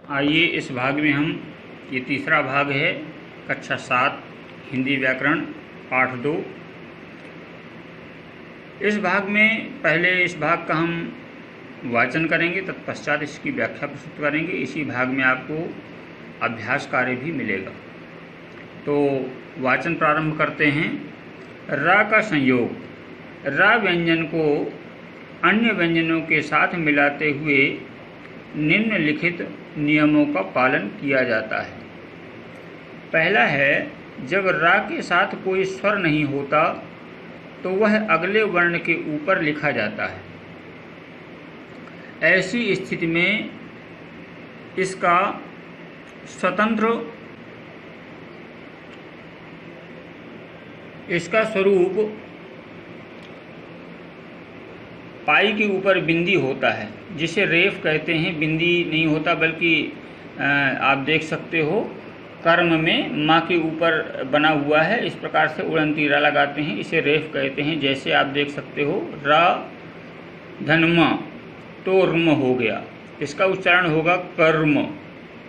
आइए इस भाग में हम, ये तीसरा भाग है कक्षा 7 हिंदी व्याकरण पाठ 2। इस भाग में पहले इस भाग का हम वाचन करेंगे, तत्पश्चात इसकी व्याख्या प्रस्तुत करेंगे। इसी भाग में आपको अभ्यास कार्य भी मिलेगा। तो वाचन प्रारंभ करते हैं। रा का संयोग। रा व्यंजन को अन्य व्यंजनों के साथ मिलाते हुए निम्नलिखित नियमों का पालन किया जाता है। पहला है, जब रा के साथ कोई स्वर नहीं होता तो वह अगले वर्ण के ऊपर लिखा जाता है। ऐसी स्थिति में इसका स्वरूप पाई के ऊपर बिंदी होता है, जिसे रेफ कहते हैं। बिंदी नहीं होता, बल्कि आप देख सकते हो कर्म में माँ के ऊपर बना हुआ है। इस प्रकार से उड़नतीरा लगाते हैं, इसे रेफ कहते हैं। जैसे आप देख सकते हो रा धनमा तो रुम हो गया, इसका उच्चारण होगा कर्म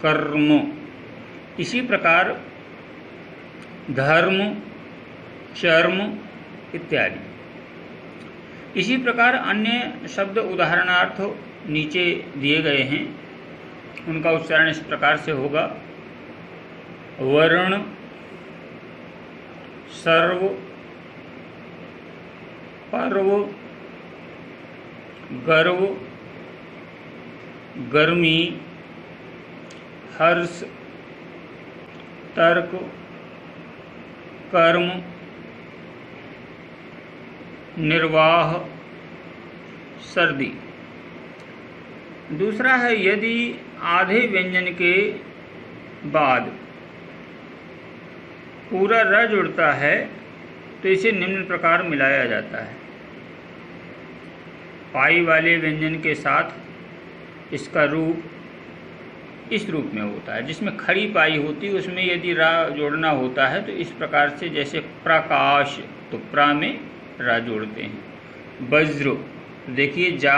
कर्म। इसी प्रकार धर्म चर्म इत्यादि। इसी प्रकार अन्य शब्द उदाहरणार्थ नीचे दिए गए हैं, उनका उच्चारण इस प्रकार से होगा। वर्ण सर्व पर्व गर्व गर्मी हर्ष तर्क कर्म निर्वाह सर्दी। दूसरा है, यदि आधे व्यंजन के बाद पूरा र जुड़ता है तो इसे निम्न प्रकार मिलाया जाता है। पाई वाले व्यंजन के साथ इसका रूप इस रूप में होता है। जिसमें खड़ी पाई होती है उसमें यदि रा जोड़ना होता है तो इस प्रकार से, जैसे प्रकाश, तो प्रा में रा जोड़ते हैं। वज्र, देखिए जा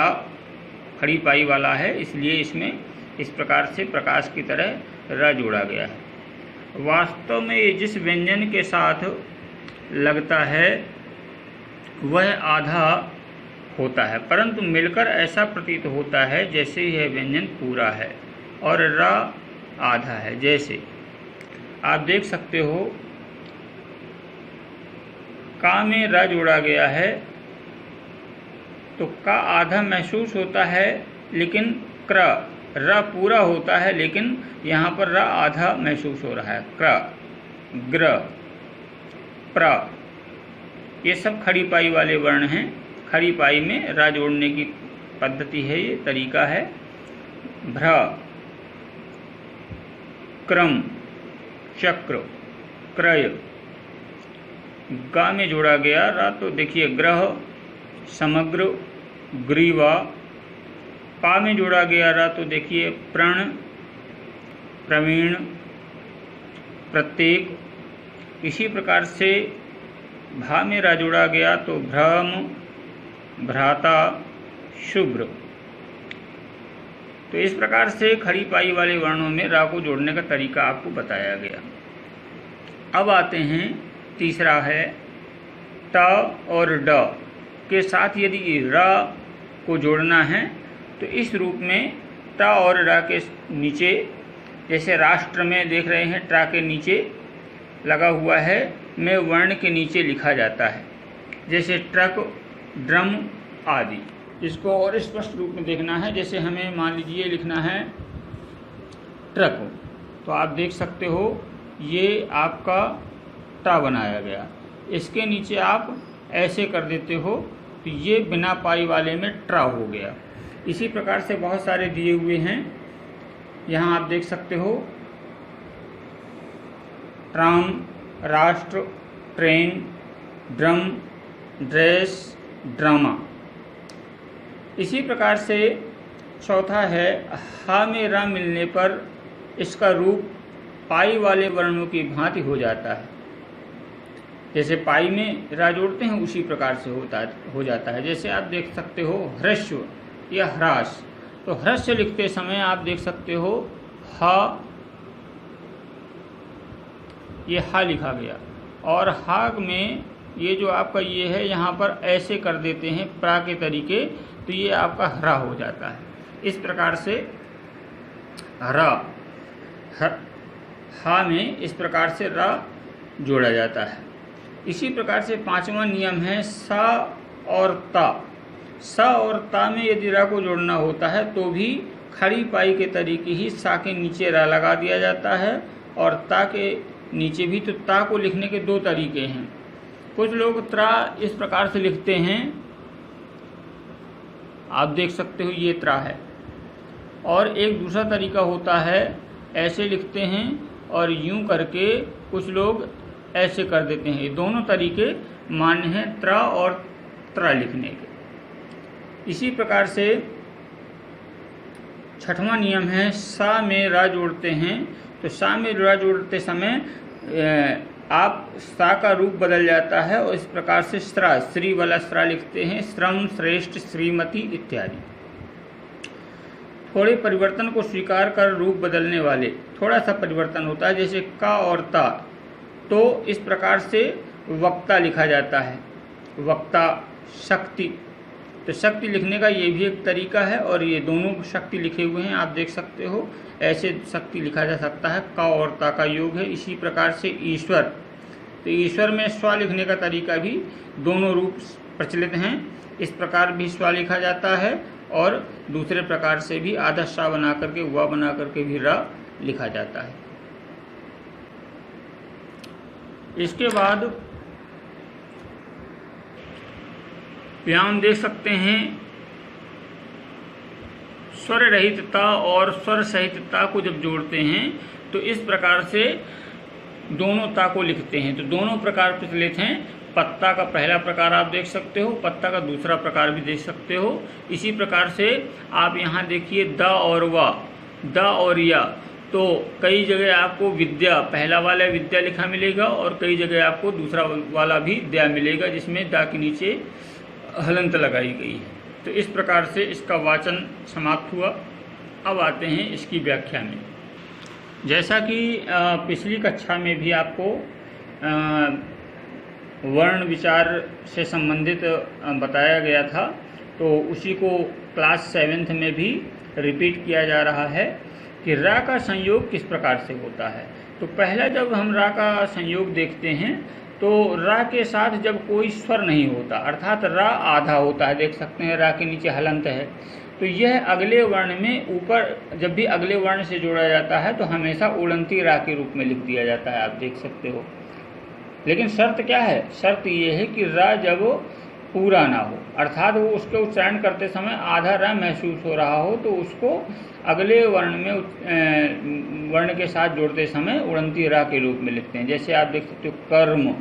खड़ी पाई वाला है, इसलिए इसमें इस प्रकार से प्रकाश की तरह रा जोड़ा गया है। वास्तव में ये जिस व्यंजन के साथ लगता है वह आधा होता है, परंतु मिलकर ऐसा प्रतीत होता है जैसे यह व्यंजन पूरा है और रा आधा है। जैसे आप देख सकते हो का में रा जोड़ा गया है तो का आधा महसूस होता है, लेकिन क्र रा पूरा होता है, लेकिन यहाँ पर रा आधा महसूस हो रहा है। क्र ग्र प्र, ये सब खड़ी पाई वाले वर्ण हैं। खड़ी पाई में रा जोड़ने की पद्धति है, ये तरीका है। भ्र क्रम चक्र क्रय। गा में जोड़ा गया रा तो देखिए ग्रह समग्र ग्रीवा। पा में जोड़ा गया रा तो देखिए प्रण प्रवीण प्रत्येक। इसी प्रकार से भा में रा जोड़ा गया तो भ्रम भ्राता शुभ्र। तो इस प्रकार से खड़ी पाई वाले वर्णों में रा को जोड़ने का तरीका आपको बताया गया। अब आते हैं, तीसरा है ट और ड के साथ यदि रा को जोड़ना है तो इस रूप में ट और रा के नीचे, जैसे राष्ट्र में देख रहे हैं ट्रा के नीचे लगा हुआ है, में वर्ण के नीचे लिखा जाता है, जैसे ट्रक ड्रम आदि। इसको और स्पष्ट रूप में देखना है, जैसे हमें मान लीजिए लिखना है ट्रक, तो आप देख सकते हो ये आपका टा बनाया गया। इसके नीचे आप ऐसे कर देते हो तो ये बिना पाई वाले में ट्रा हो गया। इसी प्रकार से बहुत सारे दिए हुए हैं, यहाँ आप देख सकते हो ट्राम राष्ट्र ट्रेन ड्रम ड्रेस ड्रामा। इसी प्रकार से चौथा है, हा में रा मिलने पर इसका रूप पाई वाले वर्णों की भांति हो जाता है। जैसे पाई में रा जोड़ते हैं उसी प्रकार से हो जाता है। जैसे आप देख सकते हो ह्रस्व या ह्रास, तो ह्रस्व लिखते समय आप देख सकते हो हा, ये हा लिखा गया, और हा में ये जो आपका ये है यहाँ पर ऐसे कर देते हैं प्रा के तरीके, तो ये आपका हरा हो जाता है। इस प्रकार से हरा, हा में इस प्रकार से रा जोड़ा जाता है। इसी प्रकार से पांचवा नियम है सा और ता। सा और ता में यदि रा को जोड़ना होता है तो भी खड़ी पाई के तरीके ही सा के नीचे रा लगा दिया जाता है, और ता के नीचे भी। तो ता को लिखने के दो तरीके हैं। कुछ लोग त्रा इस प्रकार से लिखते हैं, आप देख सकते हो ये त्रा है, और एक दूसरा तरीका होता है ऐसे लिखते हैं, और यूं करके कुछ लोग ऐसे कर देते हैं। ये दोनों तरीके मान्य हैं त्रा और त्रा लिखने के। इसी प्रकार से छठवां नियम है सा में रा जोड़ते हैं। तो सा में रा जोड़ते समय आप सा का रूप बदल जाता है, और इस प्रकार से स्रा, श्री वाला स्रा लिखते हैं, श्रम, श्रेष्ठ, श्रीमती इत्यादि। थोड़े परिवर्तन को स्वीकार कर रूप बदलने वाले थोड़ा सा परिवर्तन होता है, जैसे का और ता, तो इस प्रकार से वक्ता लिखा जाता है, वक्ता, शक्ति। तो शक्ति लिखने का ये भी एक तरीका है, और ये दोनों शक्ति लिखे हुए हैं, आप देख सकते हो। ऐसे शक्ति लिखा जा सकता है, का और ता का योग है। इसी प्रकार से ईश्वर, तो ईश्वर में स्व लिखने का तरीका भी दोनों रूप प्रचलित हैं। इस प्रकार भी स्व लिखा जाता है, और दूसरे प्रकार से भी आधा सा बना करके व बना करके भी रा लिखा जाता है। इसके बाद यहाँ हम देख सकते हैं स्वर रहित ता और स्वर सहित ता को जब जोड़ते हैं तो इस प्रकार से दोनों ता को लिखते हैं। तो दोनों प्रकार प्रचलित हैं। पत्ता का पहला प्रकार आप देख सकते हो, पत्ता का दूसरा प्रकार भी देख सकते हो। इसी प्रकार से आप यहाँ देखिए द और वा, द और या, तो कई जगह आपको विद्या, पहला वाला विद्या लिखा मिलेगा, और कई जगह आपको दूसरा वाला भी दया मिलेगा, जिसमें दा के नीचे हलंत लगाई गई है। तो इस प्रकार से इसका वाचन समाप्त हुआ। अब आते हैं इसकी व्याख्या में। जैसा कि पिछली कक्षा में भी आपको वर्ण विचार से संबंधित बताया गया था, तो उसी को क्लास 7th में भी रिपीट किया जा रहा है कि रा का संयोग किस प्रकार से होता है। तो पहला जब हम रा का संयोग देखते हैं तो रा के साथ जब कोई स्वर नहीं होता, अर्थात रा आधा होता है, देख सकते हैं रा के नीचे हलंत है, तो यह अगले वर्ण में ऊपर जब भी अगले वर्ण से जोड़ा जाता है तो हमेशा उड़ंती रा के रूप में लिख दिया जाता है, आप देख सकते हो। लेकिन शर्त क्या है? शर्त ये है कि रा जब पूरा ना हो, अर्थात वो उसके उच्चारण करते समय आधा रा महसूस हो रहा हो, तो उसको अगले वर्ण में वर्ण के साथ जोड़ते समय उड़ंती रा के रूप में लिखते हैं। जैसे आप देख सकते हो कर्म,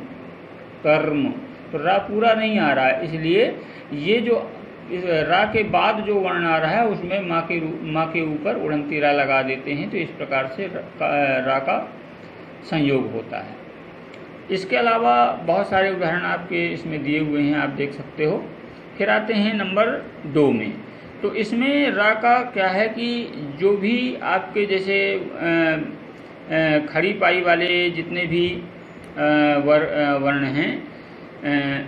कर्म, तो रा पूरा नहीं आ रहा है, इसलिए ये जो इस रा के बाद जो वर्ण आ रहा है उसमें माँ के ऊपर उड़ंती रा लगा देते हैं। तो इस प्रकार से रा का संयोग होता है। इसके अलावा बहुत सारे उदाहरण आपके इसमें दिए हुए हैं, आप देख सकते हो। फिर आते हैं नंबर 2 में। तो इसमें रा का क्या है कि जो भी आपके जैसे खड़ी पाई वाले जितने भी वर्ण हैं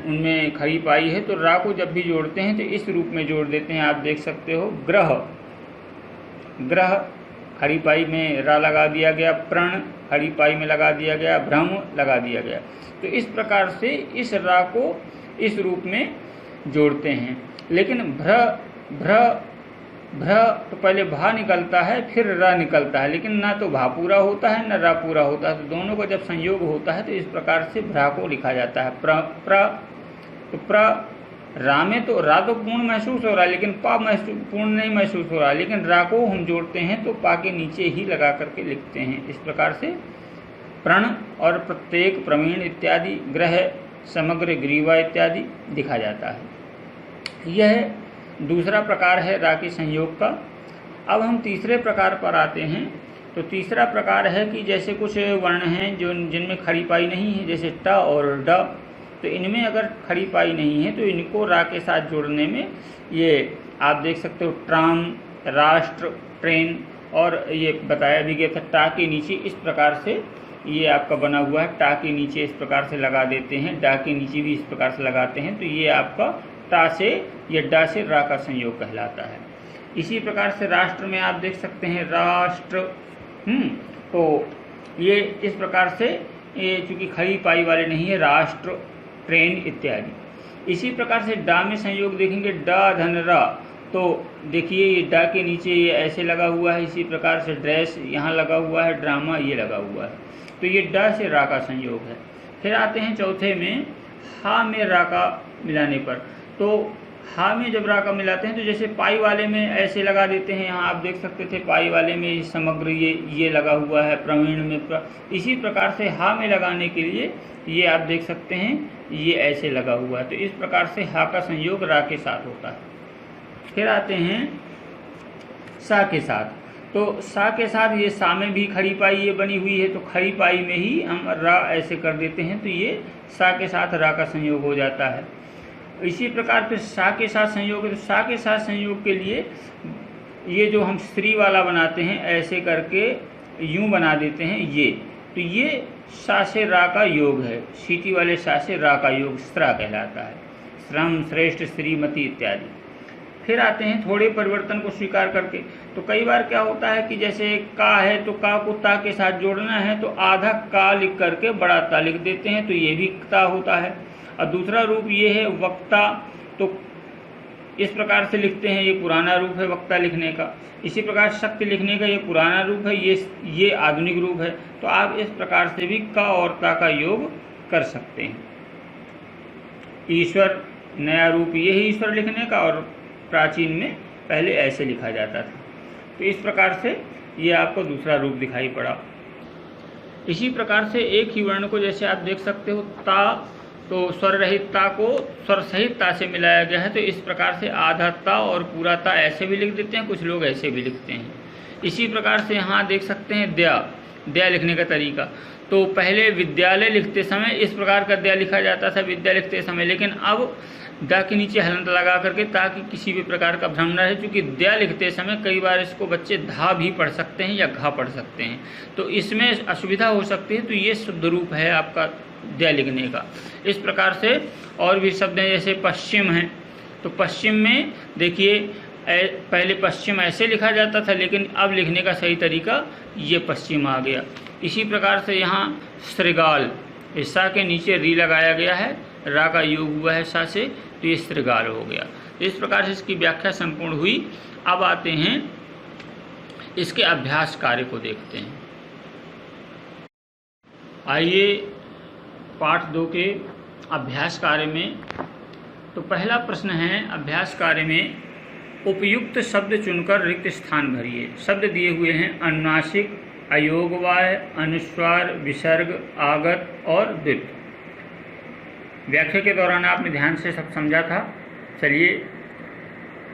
उनमें खड़ी पाई है, तो रा को जब भी जोड़ते हैं तो इस रूप में जोड़ देते हैं, आप देख सकते हो। ग्रह, ग्रह खड़ी पाई में रा लगा दिया गया, प्रण खड़ी पाई में लगा दिया गया, भ्रम लगा दिया गया। तो इस प्रकार से इस रा को इस रूप में जोड़ते हैं। लेकिन भ्र तो पहले भा निकलता है फिर रा निकलता है, लेकिन ना तो भा पूरा होता है न रा पूरा होता है। तो दोनों का जब संयोग होता है तो इस प्रकार से भ्रा को लिखा जाता है। तो रा में तो रा तो पूर्ण महसूस हो रहा है, लेकिन पा पूर्ण नहीं महसूस हो रहा है, लेकिन रा को हम जोड़ते हैं तो पा के नीचे ही लगा करके लिखते हैं। इस प्रकार से प्रण और प्रत्येक, प्रवीण इत्यादि, ग्रह, समग्र, ग्रीवा इत्यादि लिखा जाता है। यह दूसरा प्रकार है रा के संयोग का। अब हम तीसरे प्रकार पर आते हैं। तो तीसरा प्रकार है कि जैसे कुछ वर्ण हैं जो जिनमें खड़ी पाई नहीं है, जैसे ट और ड, तो इनमें अगर खड़ी पाई नहीं है तो इनको रा के साथ जोड़ने में ये आप देख सकते हो ट्राम, राष्ट्र, ट्रेन, और ये बताया भी गया था टा के नीचे इस प्रकार से ये आपका बना हुआ है, टा के नीचे इस प्रकार से लगा देते हैं, डा के नीचे भी इस प्रकार से लगाते हैं, तो ये आपका टा से या डा से रा का संयोग कहलाता है। इसी प्रकार से राष्ट्र में आप देख सकते हैं राष्ट्र, तो ये इस प्रकार से ये चूँकि खड़ी पाई वाले नहीं है, राष्ट्र, ट्रेन इत्यादि। इसी प्रकार से डा में संयोग देखेंगे डा धन रा, तो देखिए ये डा के नीचे ये ऐसे लगा हुआ है, इसी प्रकार से ड्रेस यहाँ लगा हुआ है, ड्रामा ये लगा हुआ है, तो ये डा से रा का संयोग है। फिर आते हैं चौथे में हा में रा का मिलाने पर, तो हा में जब रा का मिलाते हैं तो जैसे पाई वाले में ऐसे लगा देते हैं, यहाँ आप देख सकते थे पाई वाले में समग्र ये लगा हुआ है, प्रवीण में इसी प्रकार से हा में लगाने के लिए ये आप देख सकते हैं ये ऐसे लगा हुआ है, तो इस प्रकार से हा का संयोग रा के साथ होता है। फिर आते हैं सा के साथ, तो सा के साथ ये सा में भी खड़ी पाई ये बनी हुई है, तो खड़ी पाई में ही हम रा ऐसे कर देते हैं, तो ये सा के साथ रा का संयोग हो जाता है। इसी प्रकार फिर सा के साथ संयोग है, तो सा के साथ संयोग के लिए ये जो हम स्त्री वाला बनाते हैं ऐसे करके यूं बना देते हैं ये, तो ये सा से रा का योग है, सीटी वाले सा से रा का योग स्त्रा कहलाता है, श्रम, श्रेष्ठ, श्रीमती इत्यादि। फिर आते हैं थोड़े परिवर्तन को स्वीकार करके, तो कई बार क्या होता है कि जैसे का है तो का को ता के साथ जोड़ना है, तो आधा का लिख करके बड़ा ता लिख देते हैं, तो ये भी ता होता है। और दूसरा रूप ये है वक्ता, तो इस प्रकार से लिखते हैं, ये पुराना रूप है वक्ता लिखने का। इसी प्रकार शक्ति लिखने का ये पुराना रूप है, ये आधुनिक रूप है, तो आप इस प्रकार से भी का और ता का योग कर सकते हैं। ईश्वर नया रूप ये है ईश्वर लिखने का, और प्राचीन में पहले ऐसे लिखा जाता था, तो इस प्रकार से ये आपको दूसरा रूप दिखाई पड़ा। इसी प्रकार से एक ही वर्ण को जैसे आप देख सकते हो ता, तो स्वर रहित ता को स्वर सहित ता से मिलाया गया है, तो इस प्रकार से आधा ता और पूरा ता ऐसे भी लिख देते हैं, कुछ लोग ऐसे भी लिखते हैं। इसी प्रकार से यहाँ देख सकते हैं दया लिखने का तरीका, तो पहले विद्यालय लिखते समय इस प्रकार का दया लिखा जाता था विद्या लिखते समय, लेकिन अब दा के नीचे हलंत लगा करके ताकि किसी भी प्रकार का भ्रम न रहे, क्योंकि दया लिखते समय कई बार इसको बच्चे धा भी पढ़ सकते हैं या घा पढ़ सकते हैं, तो इसमें असुविधा हो सकती है, तो ये शुद्ध रूप है आपका दया लिखने का। इस प्रकार से और भी शब्द हैं, जैसे पश्चिम हैं, तो पश्चिम में देखिए पहले पश्चिम ऐसे लिखा जाता था, लेकिन अब लिखने का सही तरीका ये पश्चिम आ गया। इसी प्रकार से यहाँ श्रृगाल, सा के नीचे री लगाया गया है, रा का योग हुआ है सा से, तो ये श्रृगाल हो गया। इस प्रकार से इसकी व्याख्या संपूर्ण हुई। अब आते हैं इसके अभ्यास कार्य को देखते हैं। आइए पाठ 2 के अभ्यास कार्य में, तो पहला प्रश्न है अभ्यास कार्य में उपयुक्त शब्द चुनकर रिक्त स्थान भरिए। शब्द दिए हुए हैं अनुनासिक, अयोगवाय, अनुस्वार, विसर्ग, आगत और द्वित्व। व्याख्या के दौरान आपने ध्यान से सब समझा था। चलिए,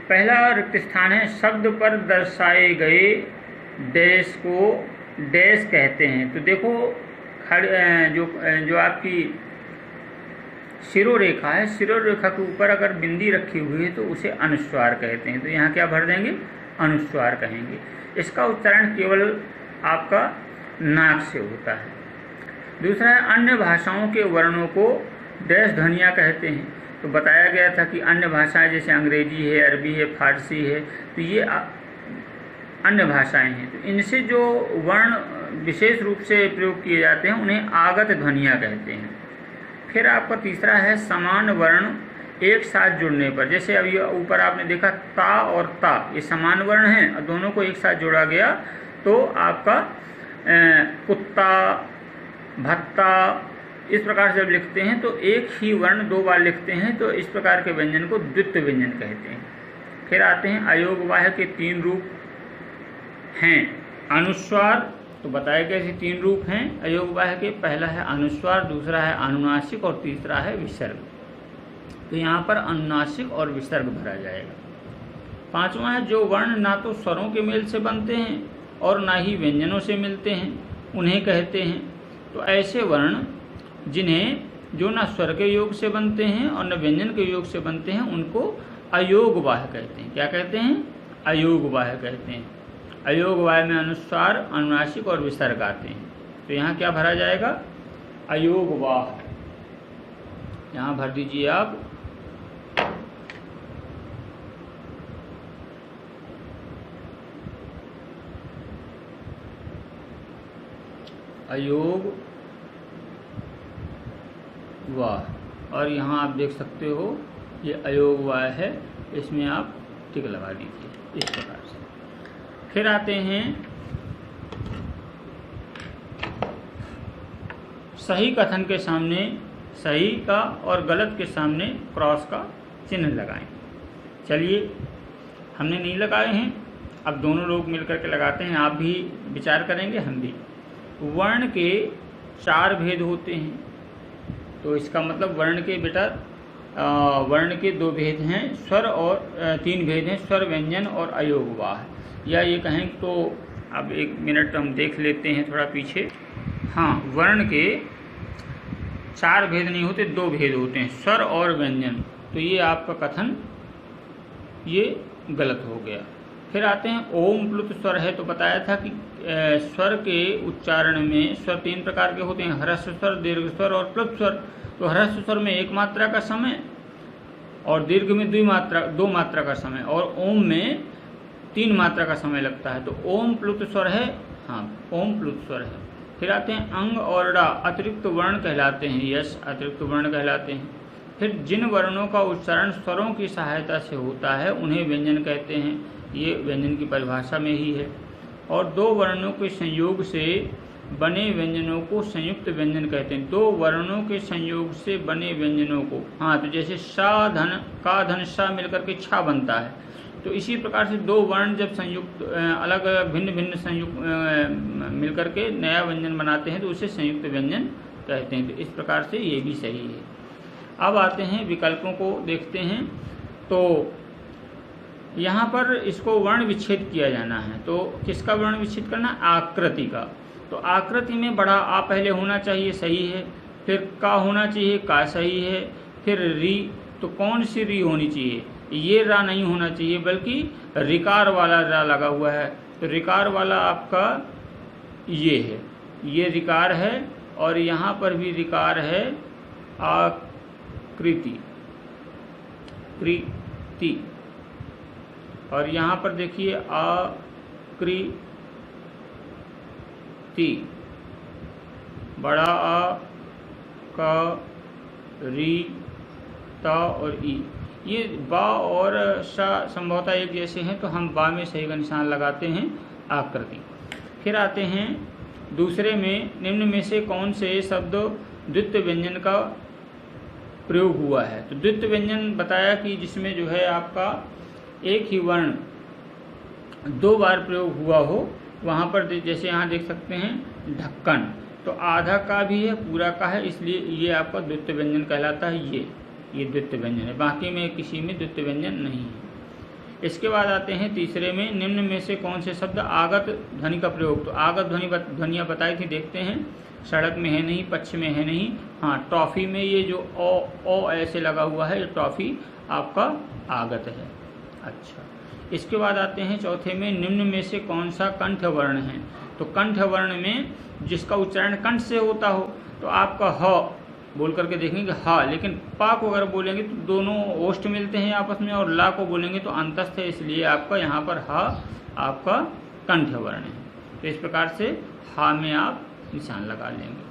पहला रिक्त स्थान है शब्द पर दर्शाए गए डैश को डैश कहते हैं। तो देखो जो आपकी शिरोरेखा है, शिरोरेखा के ऊपर अगर बिंदी रखी हुई है तो उसे अनुस्वार कहते हैं, तो यहाँ क्या भर देंगे, अनुस्वार कहेंगे। इसका उच्चारण केवल आपका नाक से होता है। दूसरा है अन्य भाषाओं के वर्णों को डैश ध्वनियाँ कहते हैं। तो बताया गया था कि अन्य भाषाएं जैसे अंग्रेजी है, अरबी है, फारसी है, तो ये अन्य भाषाएं हैं, तो इनसे जो वर्ण विशेष रूप से प्रयोग किए जाते हैं उन्हें आगत ध्वनियाँ कहते हैं। फिर आपका तीसरा है समान वर्ण एक साथ जुड़ने पर, जैसे अभी ऊपर आपने देखा ता और ता, ये समान वर्ण हैं और दोनों को एक साथ जोड़ा गया तो आपका कुत्ता, भत्ता, इस प्रकार से जब लिखते हैं तो एक ही वर्ण 2 बार लिखते हैं, तो इस प्रकार के व्यंजन को द्वित्व व्यंजन कहते हैं। फिर आते हैं अयोगवाह के 3 रूप हैं। अनुस्वार, तो बताया गया कि 3 रूप हैं अयोगवाह के, पहला है अनुस्वार, दूसरा है अनुनासिक और तीसरा है विसर्ग। तो यहाँ पर अनुनासिक और विसर्ग भरा जाएगा। 5वां है जो वर्ण ना तो स्वरों के मेल से बनते हैं और ना ही व्यंजनों से मिलते हैं उन्हें कहते हैं। तो ऐसे वर्ण जिन्हें जो न स्वर के योग से बनते हैं और न व्यंजन के योग से बनते हैं उनको अयोगवाह कहते हैं। क्या कहते हैं? अयोगवाह कहते हैं। अयोगवाय में अनुस्वार, अनुनासिक और विसर्ग आते हैं। तो यहाँ क्या भरा जाएगा? अयोगवाह। यहाँ भर दीजिए आप अयोग वाह, और यहाँ आप देख सकते हो ये अयोग वाह है, इसमें आप टिक लगा दीजिए इस प्रकार से। फिर आते हैं सही कथन के सामने सही का और गलत के सामने क्रॉस का चिन्ह लगाएं। चलिए, हमने नहीं लगाए हैं, अब दोनों लोग मिलकर के लगाते हैं। आप भी विचार करेंगे, हम भी। वर्ण के 4 भेद होते हैं, तो इसका मतलब वर्ण के बेटा वर्ण के 2 भेद हैं, स्वर और 3 भेद हैं, स्वर, व्यंजन और अयोगवाह। या ये कहें तो अब 1 मिनट हम देख लेते हैं थोड़ा पीछे। हाँ, वर्ण के 4 भेद नहीं होते, 2 भेद होते हैं, स्वर और व्यंजन। तो ये आपका कथन ये गलत हो गया। फिर आते हैं ओम प्लुत स्वर है, तो बताया था कि स्वर के उच्चारण में स्वर 3 प्रकार के होते हैं, ह्रस्व स्वर, दीर्घ स्वर और प्लुत स्वर। तो ह्रस्व स्वर में 1 मात्रा का समय और दीर्घ में 2 मात्रा का समय और ओम में 3 मात्रा का समय लगता है। तो ओम प्लुत स्वर है, हाँ ओम प्लुत स्वर है। फिर आते हैं अंग और डा अतिरिक्त वर्ण कहलाते हैं, यश अतिरिक्त वर्ण कहलाते हैं। फिर जिन वर्णों का उच्चारण स्वरों की सहायता से होता है उन्हें व्यंजन कहते हैं, ये व्यंजन की परिभाषा में ही है। और 2 वर्णों के संयोग से बने व्यंजनों को संयुक्त व्यंजन कहते हैं। 2 वर्णों के संयोग से बने व्यंजनों को, हाँ, तो जैसे सा धन का धन सा मिलकर के छा बनता है, तो इसी प्रकार से 2 वर्ण जब संयुक्त अलग अलग भिन्न भिन्न संयुक्त मिलकर के नया व्यंजन बनाते हैं तो उसे संयुक्त व्यंजन कहते हैं। तो इस प्रकार से ये भी सही है। अब आते हैं विकल्पों को देखते हैं। तो यहाँ पर इसको वर्ण विच्छेद किया जाना है, तो किसका वर्ण विच्छेद करना? आकृति का। तो आकृति में बड़ा आ पहले होना चाहिए, सही है। फिर का होना चाहिए, का सही है। फिर री, तो कौन सी री होनी चाहिए? ये रा नहीं होना चाहिए, बल्कि रिकार वाला रा लगा हुआ है। तो रिकार वाला आपका ये है, ये रिकार है, और यहाँ पर भी रिकार है, आकृति कृति। और यहाँ पर देखिए आकृति, बड़ा आ, का, री, ता और ई। ये बा और सा संभवतः एक जैसे हैं, तो हम बा में सही का निशान लगाते हैं, आकृति। फिर आते हैं दूसरे में, निम्न में से कौन से शब्द द्वितीय व्यंजन का प्रयोग हुआ है? तो द्वितीय व्यंजन बताया कि जिसमें जो है आपका एक ही वर्ण 2 बार प्रयोग हुआ हो, वहाँ पर जैसे यहाँ देख सकते हैं ढक्कन, तो आधा का भी है, पूरा का है, इसलिए ये आपका द्वितीय व्यंजन कहलाता है। ये द्वितीय व्यंजन है, बाकी में किसी में द्वितीय व्यंजन नहीं है। इसके बाद आते हैं तीसरे में, निम्न में से कौन से शब्द आगत ध्वनि का प्रयोग? तो आगत ध्वनियाँ बताई थी, देखते हैं। सड़क में है नहीं, पक्ष में है नहीं, हाँ टॉफ़ी में ये जो ओ ऐसे लगा हुआ है, ये टॉफ़ी आपका आगत है। अच्छा, इसके बाद आते हैं चौथे में, निम्न में से कौन सा कंठ वर्ण है? तो कंठ वर्ण में जिसका उच्चारण कंठ से होता हो, तो आपका ह बोल करके देखेंगे हा, लेकिन पा को अगर बोलेंगे तो दोनों ओष्ठ मिलते हैं आपस में, और ला को बोलेंगे तो अंतस्थ है, इसलिए आपका यहाँ पर हा आपका कंठ वर्ण है। तो इस प्रकार से हा में आप निशान लगा लेंगे।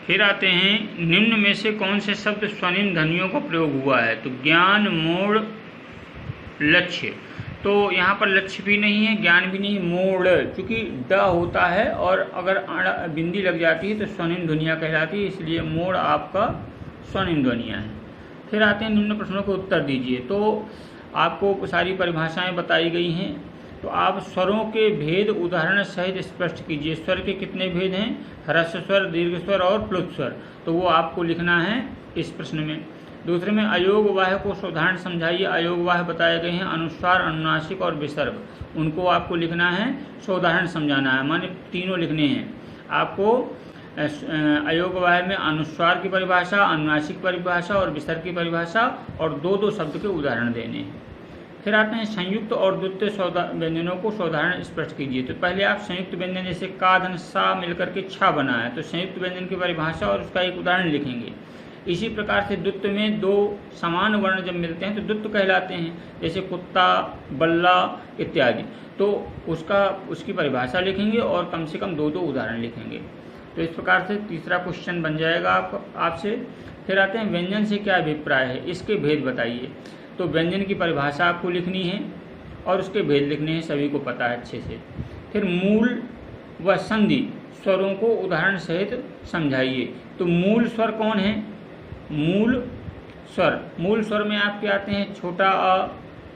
फिर आते हैं, निम्न में से कौन से शब्द स्वनिम ध्वनियों का प्रयोग हुआ है? तो ज्ञान, मोड़, लक्ष्य। तो यहाँ पर लक्ष्य भी नहीं है, ज्ञान भी नहीं, मोड़, चूँकि ड होता है और अगर बिंदी लग जाती है तो स्वनिम ध्वनियाँ कहलाती है, इसलिए मोड़ आपका स्वनिम ध्वनियाँ हैं। फिर आते हैं, निम्न प्रश्नों को उत्तर दीजिए। तो आपको सारी परिभाषाएं बताई गई हैं, तो आप स्वरों के भेद उदाहरण सहित स्पष्ट कीजिए। स्वर के कितने भेद हैं? ह्रस्व स्वर, दीर्घ स्वर और प्लुत स्वर, तो वो आपको लिखना है इस प्रश्न में। दूसरे में अयोगवाह को उदाहरण समझाइए। अयोगवाह बताए गए हैं अनुस्वार, अनुनासिक और विसर्ग, उनको आपको लिखना है, उदाहरण समझाना है, माने तीनों लिखने हैं आपको। अयोगवाह में अनुस्वार की परिभाषा, अनुनासिक परिभाषा और विसर्ग की परिभाषा, और 2-2 शब्द के उदाहरण देने हैं। फिर आते हैं संयुक्त और द्वितीय व्यंजनों को साधारण स्पष्ट कीजिए। तो पहले आप संयुक्त व्यंजन जैसे का धन सा मिलकर के छा बना है, तो संयुक्त व्यंजन की परिभाषा और उसका एक उदाहरण लिखेंगे। इसी प्रकार से द्वित्व में दो समान वर्ण जब मिलते हैं तो द्वित्व कहलाते हैं, जैसे कुत्ता, बल्ला इत्यादि। तो उसकी परिभाषा लिखेंगे और कम से कम 2 उदाहरण लिखेंगे। तो इस प्रकार से तीसरा क्वेश्चन बन जाएगा आपसे। फिर आते हैं व्यंजन से क्या अभिप्राय है, इसके भेद बताइए। तो व्यंजन की परिभाषा आपको लिखनी है और उसके भेद लिखने हैं, सभी को पता है अच्छे से। फिर मूल व संधि स्वरों को उदाहरण सहित समझाइए। तो मूल स्वर कौन है? मूल स्वर में आपके आते हैं छोटा अ,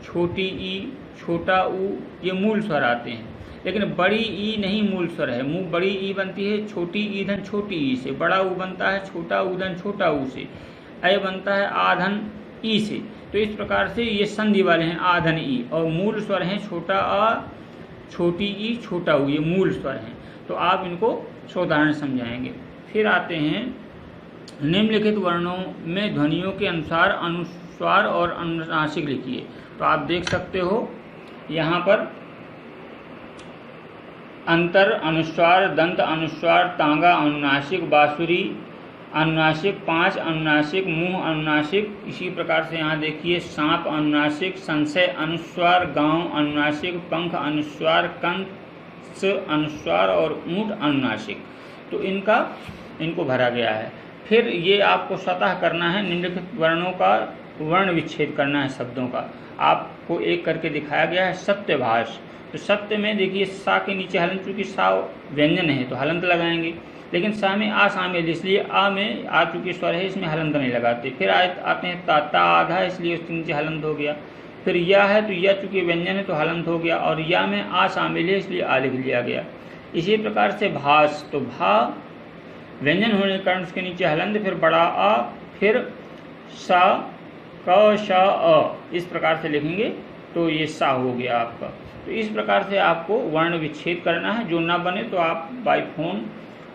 छोटी ई, छोटा ऊ, ये मूल स्वर आते हैं। लेकिन बड़ी ई नहीं मूल स्वर है। बड़ी ई बनती है छोटी ई धन छोटी ई से, बड़ा ऊ बनता है छोटा ऊ धन छोटा ऊ से, अय बनता है आधन ई से। तो इस प्रकार से ये संधि वाले हैं आधन ई, और मूल स्वर हैं छोटा अ, छोटी ई, छोटा ऊ, ये मूल स्वर हैं। तो आप इनको उदाहरण समझाएंगे। फिर आते हैं निम्नलिखित वर्णों में ध्वनियों के अनुसार अनुस्वार और अनुनासिक लिखिए। तो आप देख सकते हो यहाँ पर अंतर अनुस्वार, दंत अनुस्वार, तांगा अनुनासिक, बांसुरी अनुनासिक, 5 अनुनासिक, मुंह अनुनासिक। इसी प्रकार से यहाँ देखिए सांप अनुनासिक, संशय अनुस्वार, गांव अनुनासिक, पंख अनुस्वार, कंस अनुस्वार और ऊंट अनुनासिक। तो इनको भरा गया है। फिर ये आपको स्वतः करना है, निम्नलिखित वर्णों का वर्ण विच्छेद करना है शब्दों का। आपको एक करके दिखाया गया है सत्यभाष। तो सत्य में देखिए सा के नीचे हलंत, चूँकि सा व्यंजन है तो हलंत लगाएंगे, लेकिन सा में आ शामिल, इसलिए आ में आ चूँकि स्वर है इसमें हलंत नहीं लगाते। फिर आते हैं ता आधा, इसलिए उसके नीचे हलंत हो गया। फिर या है तो या चूँकि व्यंजन है तो हलंत हो गया, और या में आ शामिल है इसलिए आ लिख लिया गया। इसी प्रकार से भास, तो भा व्यंजन होने के कारण उसके नीचे हलंत, फिर बड़ा आ, फिर सा क श अ, इस प्रकार से लिखेंगे तो ये सा हो गया आपका। तो इस प्रकार से आपको वर्ण विच्छेद करना है। जो ना बने तो आप बाय फोन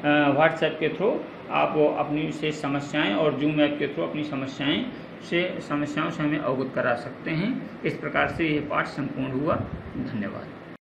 व्हाट्सएप के थ्रू आप अपनी से समस्याएं और जूम ऐप के थ्रू अपनी समस्याओं से हमें अवगत करा सकते हैं। इस प्रकार से ये पाठ संपूर्ण हुआ। धन्यवाद।